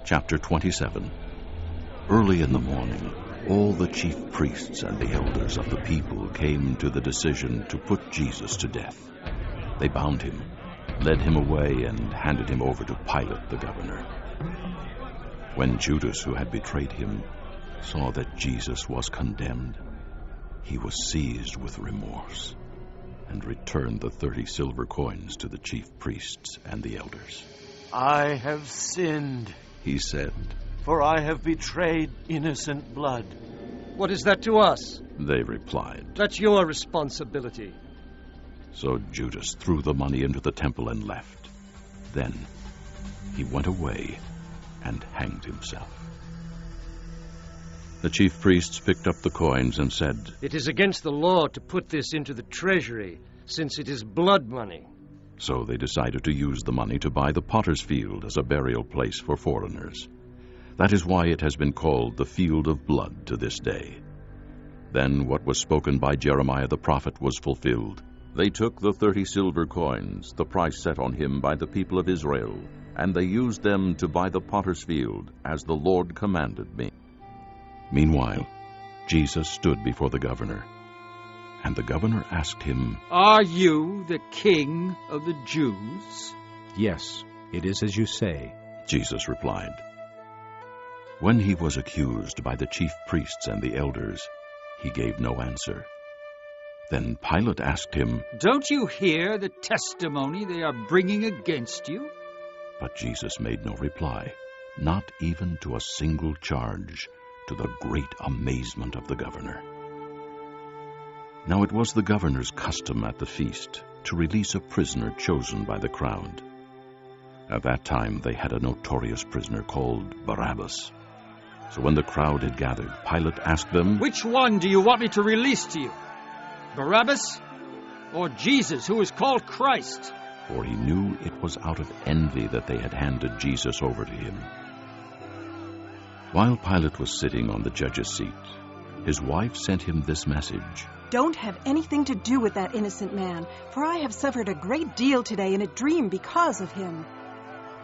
Chapter 27. Early in the morning, all the chief priests and the elders of the people came to the decision to put Jesus to death. They bound him, led him away, and handed him over to Pilate the governor. When Judas, who had betrayed him, saw that Jesus was condemned, he was seized with remorse and returned the 30 silver coins to the chief priests and the elders. "I have sinned," he said, "for I have betrayed innocent blood." "What is that to us?" they replied. "That's your responsibility." So Judas threw the money into the temple and left. Then he went away and hanged himself. The chief priests picked up the coins and said, "It is against the law to put this into the treasury, since it is blood money." So they decided to use the money to buy the potter's field as a burial place for foreigners. That is why it has been called the Field of Blood to this day. Then what was spoken by Jeremiah the prophet was fulfilled. They took the 30 silver coins, the price set on him by the people of Israel, and they used them to buy the potter's field, as the Lord commanded me. Meanwhile, Jesus stood before the governor, and the governor asked him, "Are you the king of the Jews?" "Yes, it is as you say." Jesus replied. When he was accused by the chief priests and the elders, he gave no answer. Then Pilate asked him, "Don't you hear the testimony they are bringing against you?" But Jesus made no reply, not even to a single charge, to the great amazement of the governor. Now it was the governor's custom at the feast to release a prisoner chosen by the crowd. At that time they had a notorious prisoner called Barabbas. So when the crowd had gathered, Pilate asked them, "Which one do you want me to release to you? Barabbas or Jesus, who is called Christ?" For he knew it was out of envy that they had handed Jesus over to him. While Pilate was sitting on the judge's seat, his wife sent him this message: "Don't have anything to do with that innocent man, for I have suffered a great deal today in a dream because of him."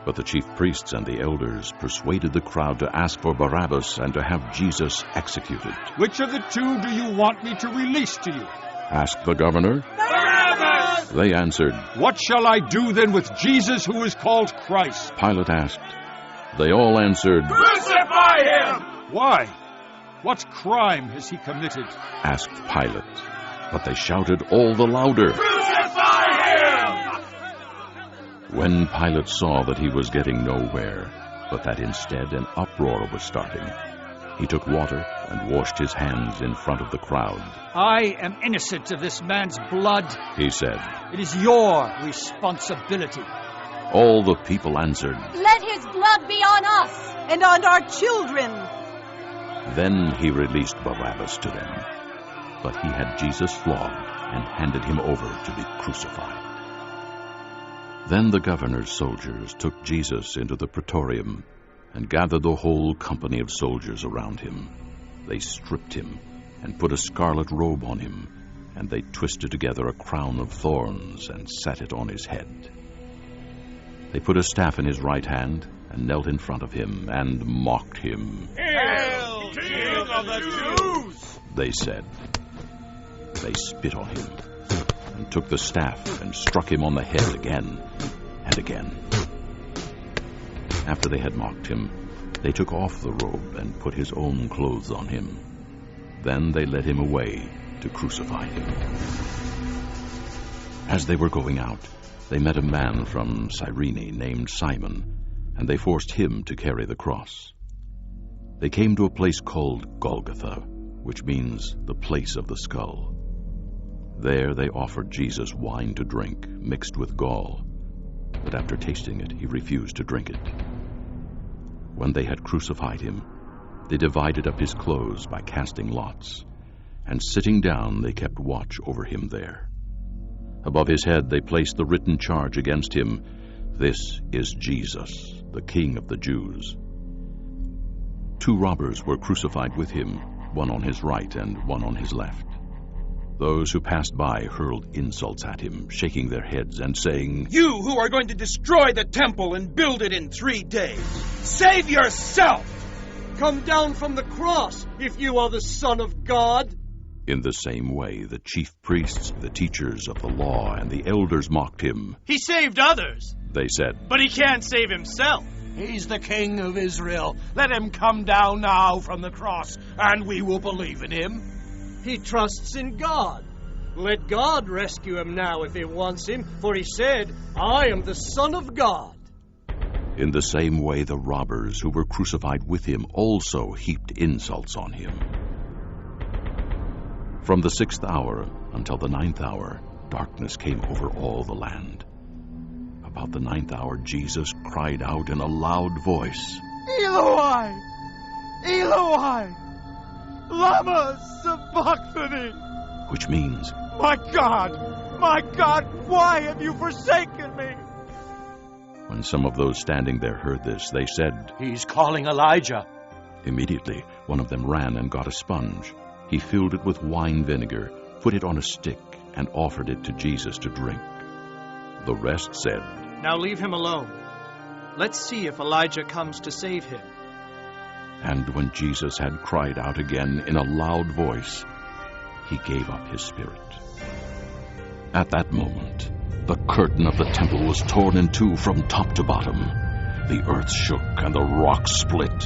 But the chief priests and the elders persuaded the crowd to ask for Barabbas and to have Jesus executed. "Which of the two do you want me to release to you?" asked the governor. "Barabbas!" They answered. "What shall I do then with Jesus, who is called Christ?" Pilate asked. They all answered, "Crucify him!" "Why? What crime has he committed?" asked Pilate. But they shouted all the louder, "Crucify him!" When Pilate saw that he was getting nowhere, but that instead an uproar was starting, he took water and washed his hands in front of the crowd. "I am innocent of this man's blood," he said. "It is your responsibility." All the people answered, "Let his blood be on us and on our children." Then he released Barabbas to them. But he had Jesus flogged and handed him over to be crucified. Then the governor's soldiers took Jesus into the praetorium and gathered the whole company of soldiers around him. They stripped him and put a scarlet robe on him, and they twisted together a crown of thorns and set it on his head. They put a staff in his right hand and knelt in front of him and mocked him. "Hail, King of the Jews!" they said. They spit on him and took the staff and struck him on the head again and again. After they had mocked him, they took off the robe and put his own clothes on him. Then they led him away to crucify him. As they were going out, they met a man from Cyrene named Simon, and they forced him to carry the cross. They came to a place called Golgotha, which means the place of the skull. There they offered Jesus wine to drink, mixed with gall, but after tasting it, he refused to drink it. When they had crucified him, they divided up his clothes by casting lots, and sitting down they kept watch over him there. Above his head they placed the written charge against him, "This is Jesus, the King of the Jews." 2 robbers were crucified with him, one on his right and one on his left. Those who passed by hurled insults at him, shaking their heads and saying, "You who are going to destroy the temple and build it in 3 days, save yourself! Come down from the cross if you are the Son of God." In the same way, the chief priests, the teachers of the law, and the elders mocked him. "He saved others," they said, "but he can't save himself. He's the King of Israel. Let him come down now from the cross, and we will believe in him." He trusts in God. Let God rescue him now if he wants him, for he said, "I am the Son of God." In the same way, the robbers who were crucified with him also heaped insults on him. From the 6th hour until the 9th hour, darkness came over all the land. About the 9th hour, Jesus cried out in a loud voice, Eloi! Eloi! Lama sabachthani! which means, My God, why have you forsaken me? when some of those standing there heard this, they said, He's calling Elijah. Immediately, one of them ran and got a sponge. He filled it with wine vinegar, put it on a stick, and offered it to Jesus to drink. The rest said, Now leave him alone. Let's see if Elijah comes to save him." And when Jesus had cried out again in a loud voice, he gave up his spirit. At that moment, the curtain of the temple was torn in two from top to bottom. The earth shook and the rocks split.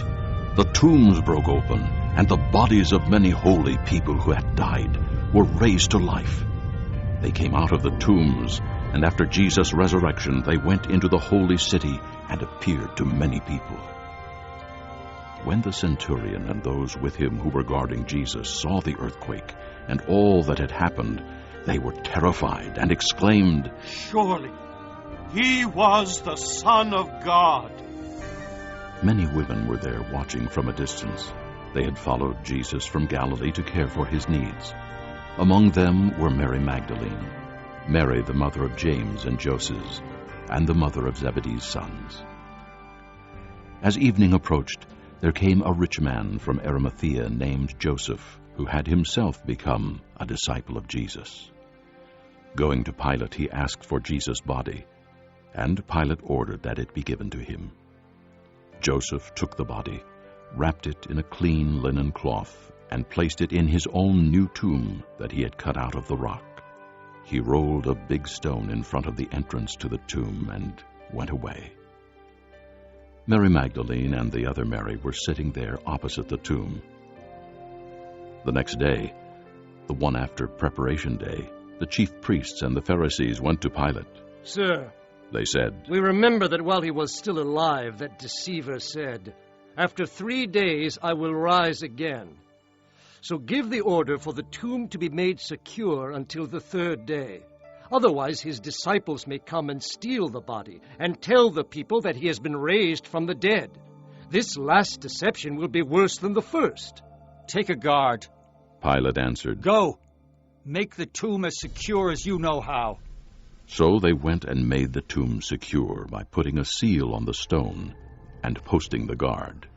The tombs broke open, and the bodies of many holy people who had died were raised to life. They came out of the tombs, and after Jesus' resurrection, they went into the holy city and appeared to many people. When the centurion and those with him who were guarding Jesus saw the earthquake and all that had happened, they were terrified and exclaimed, Surely, he was the Son of God. Many women were there watching from a distance. They had followed Jesus from Galilee to care for his needs. Among them were Mary Magdalene, Mary the mother of James and Joses, and the mother of Zebedee's sons. As evening approached, there came a rich man from Arimathea named Joseph, who had himself become a disciple of Jesus. Going to Pilate, he asked for Jesus' body, and Pilate ordered that it be given to him. Joseph took the body, wrapped it in a clean linen cloth, and placed it in his own new tomb that he had cut out of the rock. He rolled a big stone in front of the entrance to the tomb and went away. Mary Magdalene and the other Mary were sitting there opposite the tomb. The next day, the one after Preparation Day, the chief priests and the Pharisees went to Pilate. "Sir," they said, "we remember that while he was still alive, that deceiver said, 'After 3 days I will rise again.' So give the order for the tomb to be made secure until the 3rd day. Otherwise his disciples may come and steal the body and tell the people that he has been raised from the dead. This last deception will be worse than the first." "Take a guard." Pilate answered. "Go. Make the tomb as secure as you know how." So they went and made the tomb secure by putting a seal on the stone and posting the guard.